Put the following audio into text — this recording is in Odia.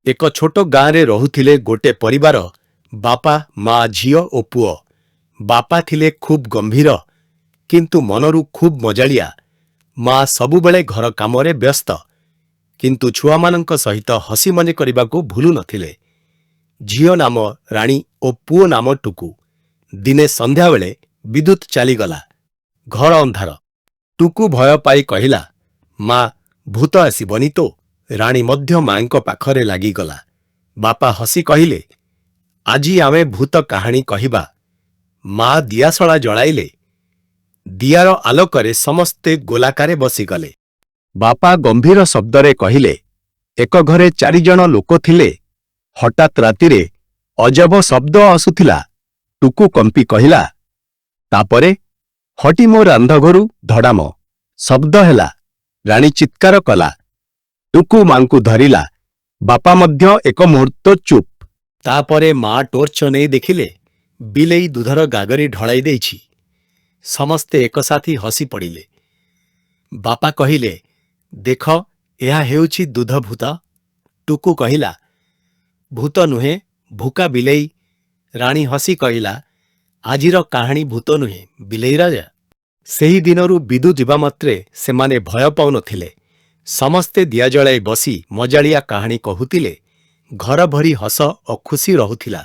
ଏକ ଛୋଟ ଗାଁରେ ରହୁଥିଲେ ଗୋटे ପରିବାର ବାପା, ମା, ଝିଅ ଓ ପୁଅ। ବାପା ଥିଲେ ଖୁବ୍ ଗମ୍ଭୀର କିନ୍ତୁ ମନରୁ ଖୁବ୍ ମଜାଳିଆ। ମା ସବୁବେଳେ ଘର କାମରେ ବ୍ୟସ୍ତ କିନ୍ତୁ ଛୁଆମାନଙ୍କ ସହିତ ହସି ମନେ କରିବାକୁ ଭୁଲୁ ନଥିଲେ। ଝିଅ ନାମ ରାଣୀ ଓ ପୁଅ ନାମ ଟୁକୁ। ଦିନେ ସନ୍ଧ୍ୟାବେଳେ ବିଦ୍ୟୁତ୍ ଚାଲିଗଲା। ଘର ଅନ୍ଧାର। ଟୁକୁ ଭୟ ପାଇ କହିଲା, ମା, ଭୂତ ଆସିବନି ତ? ରାଣୀ ମଧ୍ୟ ମାଙ୍କ ପାଖରେ ଲାଗିଗଲା। ବାପା ହସି କହିଲେ, ଆଜି ଆମେ ଭୂତ କାହାଣୀ କହିବା। ମା ଦିଆଶଳା ଜଳାଇଲେ। ଦିଆର ଆଲୋକରେ ସମସ୍ତେ ଗୋଲାକାରେ ବସିଗଲେ। ବାପା ଗମ୍ଭୀର ଶବ୍ଦରେ କହିଲେ, ଏକ ଘରେ 4 ଜଣ ଲୋକ ଥିଲେ। ହଠାତ୍ ରାତିରେ ଅଜବ ଶବ୍ଦ ଆସୁଥିଲା। ଟୁକୁ କମ୍ପି କହିଲା, ତାପରେ ହଟି ମୋ ରାନ୍ଧଘରୁ ଧଡ଼ାମ ଶବ୍ଦ ହେଲା। ରାଣୀ ଚିତ୍କାର କଲା। ଟୁକୁ ମାଙ୍କୁ ଧରିଲା। ବାପା ମଧ୍ୟ ଏକ ମୁହୂର୍ତ୍ତ ଚୁପ୍। ତାପରେ ମା ଟୋର୍ଚ୍ଚ ନେଇ ଦେଖିଲେ, ବିଲେଇ ଦୁଧର ଗାଗରି ଢଳାଇ ଦେଇଛି। ସମସ୍ତେ ଏକସାଥୀ ହସି ପଡ଼ିଲେ। ବାପା କହିଲେ, ଦେଖ, ଏହା ହେଉଛି ଦୁଧ ଭୂତ। ଟୁକୁ କହିଲା, ଭୂତ ନୁହେଁ, ଭୁକା ବିଲେଇ। ରାଣୀ ହସି କହିଲା, ଆଜିର କାହାଣୀ ଭୂତ ନୁହେଁ, ବିଲେଇ ରାଜା। ସେହି ଦିନରୁ ବିଦ୍ୟୁତ୍ ଯିବା ମାତ୍ରେ ସେମାନେ ଭୟ ପାଉନଥିଲେ। ସମସ୍ତେ ଦିଆ ଜଳାଇ ବସି ମଜାଳିଆ କାହାଣୀ କହୁଥିଲେ। ଘର ଭରି ହସ ଓ ଖୁସି ରହୁଥିଲା।